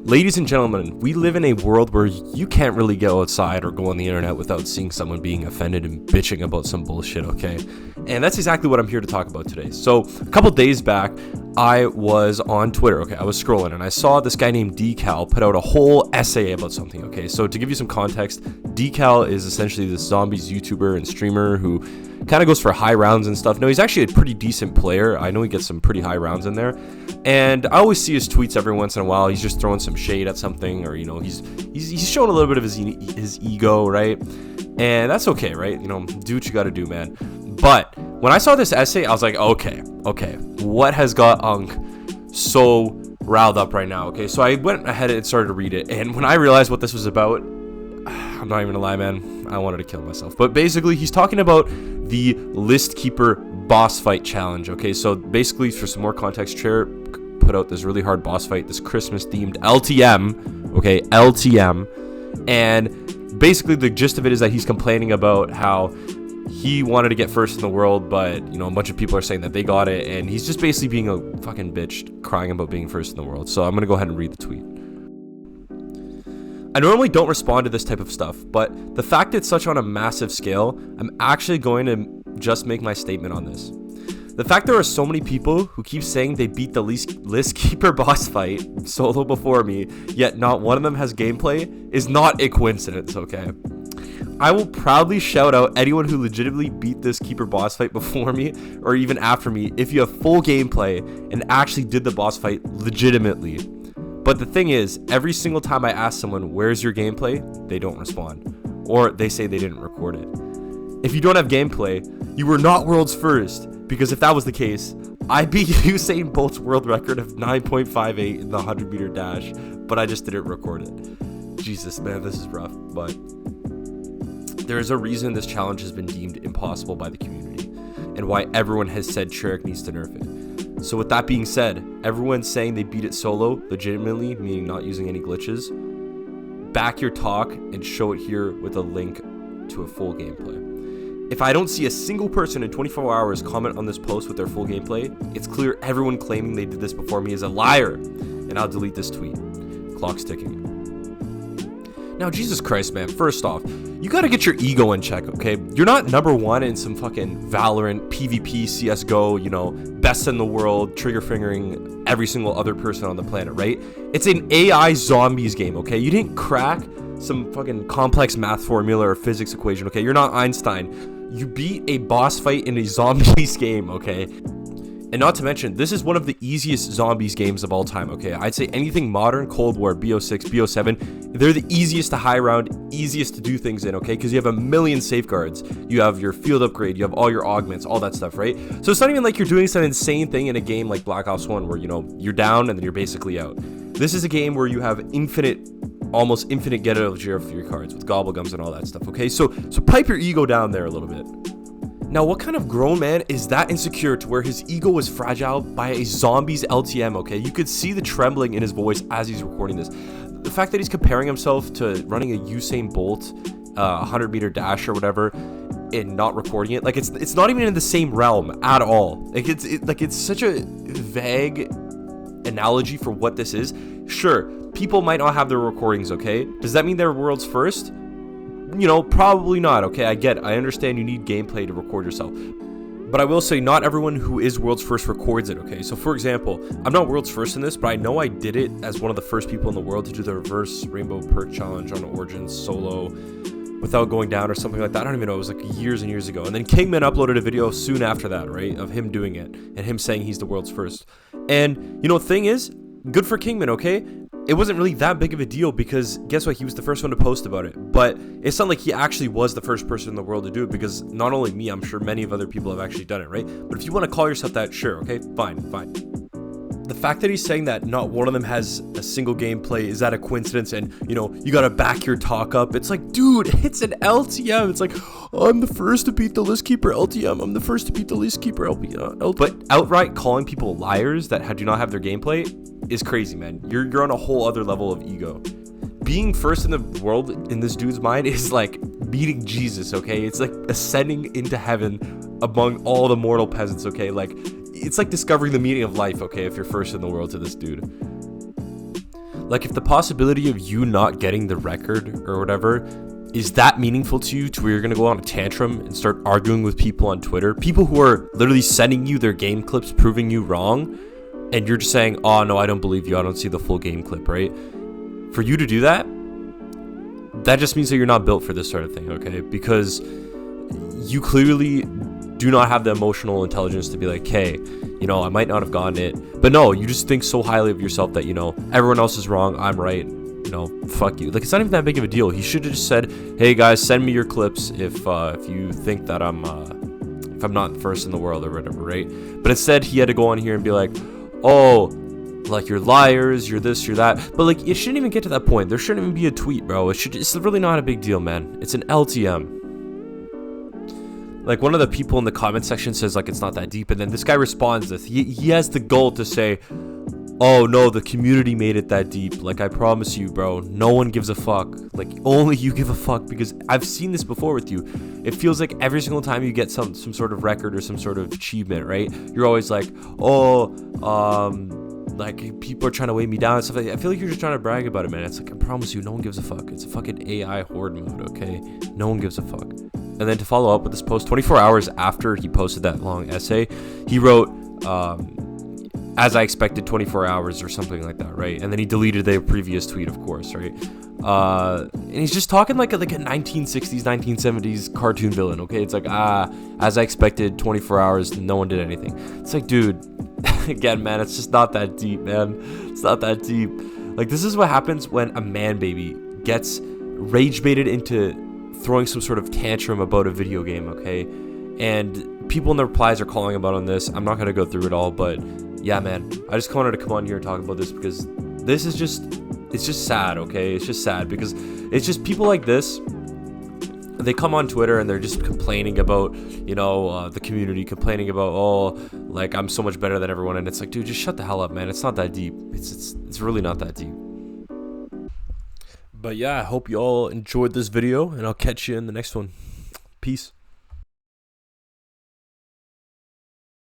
Ladies and gentlemen, we live in a world where you can't really go outside or go on the internet without seeing someone being offended and bitching about some bullshit, okay? And that's exactly what I'm here to talk about today. So, a couple days back, I was on Twitter, okay? I was scrolling and I saw this guy named Decal put out a whole essay about something, okay? So, to give you some context, Decal is essentially this zombies YouTuber and streamer who kind of goes for high rounds and stuff. No, he's actually a pretty decent player. I know he gets some pretty high rounds in there. And I always see his tweets every once in a while. He's just throwing some shade at something, or, you know, he's showing a little bit of his ego, right? And that's okay, right? You know, do what you got to do, man. But when I saw this essay, I was like, okay, what has got Unk so riled up right now? Okay, so I went ahead and started to read it. And when I realized what this was about, I'm not even gonna lie, man, I wanted to kill myself. But basically, he's talking about the List Keeper boss fight challenge. Okay, so basically, for some more context, Turk put out this really hard boss fight, this Christmas themed LTM. Okay, LTM. And basically, the gist of it is that he's complaining about how he wanted to get first in the world, but, you know, a bunch of people are saying that they got it, and he's just basically being a fucking bitch, crying about being first in the world. So I'm gonna go ahead and read the tweet. I normally don't respond to this type of stuff, but the fact it's such on a massive scale, I'm actually going to just make my statement on this. The fact there are so many people who keep saying they beat the List Keeper boss fight solo before me, yet not one of them has gameplay, is not a coincidence, okay? I will proudly shout out anyone who legitimately beat this Keeper boss fight before me, or even after me, if you have full gameplay and actually did the boss fight legitimately. But the thing is, every single time I ask someone, where's your gameplay? They don't respond. Or they say they didn't record it. If you don't have gameplay, you were not world's first. Because if that was the case, I beat Usain Bolt's world record of 9.58 in the 100-meter dash. But I just didn't record it. Jesus, man, this is rough. But there is a reason this challenge has been deemed impossible by the community. And why everyone has said Turk needs to nerf it. So with that being said, everyone's saying they beat it solo, legitimately, meaning not using any glitches. Back your talk and show it here with a link to a full gameplay. If I don't see a single person in 24 hours comment on this post with their full gameplay, it's clear everyone claiming they did this before me is a liar, and I'll delete this tweet. Clock's ticking. Now, Jesus Christ, man, first off, you gotta get your ego in check, okay? You're not number one in some fucking Valorant, PvP, CSGO, you know, best in the world, trigger fingering every single other person on the planet, right? It's an AI zombies game, okay? You didn't crack some fucking complex math formula or physics equation, okay? You're not Einstein. You beat a boss fight in a zombies game, okay? And not to mention, this is one of the easiest zombies games of all time, okay? I'd say anything modern, Cold War, BO6, BO7, they're the easiest to high round, easiest to do things in, okay? Because you have a million safeguards. You have your field upgrade, you have all your augments, all that stuff, right? So it's not even like you're doing some insane thing in a game like Black Ops 1 where, you know, you're down and then you're basically out. This is a game where you have almost infinite get out of jail for your cards with gobblegums and all that stuff, okay? So pipe your ego down there a little bit. Now, what kind of grown man is that insecure to where his ego was fragile by a zombies LTM, okay? You could see the trembling in his voice as he's recording this. The fact that he's comparing himself to running a Usain Bolt 100-meter dash or whatever and not recording it, like it's not even in the same realm at all. Like it's such a vague analogy for what this is. Sure, people might not have their recordings, okay? Does that mean they're world's first? You know, probably not, okay? I understand you need gameplay to record yourself. But I will say not everyone who is world's first records it, okay? So for example, I'm not world's first in this, but I know I did it as one of the first people in the world to do the reverse rainbow perk challenge on Origins solo without going down or something like that. I don't even know, it was like years and years ago. And then Kingman uploaded a video soon after that, right? Of him doing it and him saying he's the world's first. And, you know, the thing is, good for Kingman, okay? It wasn't really that big of a deal because guess what? He was the first one to post about it. But it's not like he actually was the first person in the world to do it because not only me, I'm sure many of other people have actually done it, right? But if you want to call yourself that, sure, okay? Fine. The fact that he's saying that not one of them has a single gameplay, is that a coincidence? And, you know, you gotta back your talk up. It's like, dude, it's an LTM. It's like, I'm the first to beat the List Keeper LTM. I'm the first to beat the List Keeper LTM. But outright calling people liars that do not have their gameplay is crazy, man. You're on a whole other level of ego. Being first in the world in this dude's mind is like beating Jesus, okay? It's like ascending into heaven among all the mortal peasants, okay? Like, it's like discovering the meaning of life, okay, if you're first in the world to this dude. Like, if the possibility of you not getting the record or whatever is that meaningful to you, to where you're gonna go on a tantrum and start arguing with people on Twitter, people who are literally sending you their game clips proving you wrong, and you're just saying, oh no, I don't believe you, I don't see the full game clip, right? For you to do that, that just means that you're not built for this sort of thing, okay? Because you clearly do not have the emotional intelligence to be like, hey, you know, I might not have gotten it, but no, you just think so highly of yourself that, you know, everyone else is wrong, I'm right, you know, fuck you. Like, it's not even that big of a deal. He should have just said, hey guys, send me your clips if you think that I'm not first in the world or whatever, right? But instead, he had to go on here and be like, oh, like, you're liars, you're this, you're that. But like, it shouldn't even get to that point. There shouldn't even be a tweet, bro. It's really not a big deal, man. It's an LTM. Like, one of the people in the comment section says, like, it's not that deep, and then this guy responds with, he has the goal to say, oh no, the community made it that deep. Like, I promise you, bro, no one gives a fuck. Like, only you give a fuck, because I've seen this before with you. It feels like every single time you get some sort of record or some sort of achievement, right, you're always like, oh, like, people are trying to weigh me down and stuff like that. I feel like you're just trying to brag about it, man. It's like, I promise you, no one gives a fuck. It's a fucking AI horde mode, okay? No one gives a fuck. And then to follow up with this post, 24 hours after he posted that long essay, he wrote, as I expected, 24 hours or something like that, right? And then he deleted the previous tweet, of course, right? And he's just talking like a 1960s, 1970s cartoon villain, okay? It's like, as I expected, 24 hours, no one did anything. It's like, dude, again, man, it's just not that deep, man. It's not that deep. Like, this is what happens when a man baby gets rage baited into throwing some sort of tantrum about a video game, okay? And people in the replies are calling him out on this. I'm not going to go through it all, but yeah, man, I just wanted to come on here and talk about this because this is just, it's just sad, okay? It's just sad because it's just people like this. They come on Twitter and they're just complaining about, you know, the community, complaining about, oh, like, I'm so much better than everyone. And it's like, dude, just shut the hell up, man. It's not that deep. It's really not that deep. But yeah, I hope you all enjoyed this video, and I'll catch you in the next one. Peace.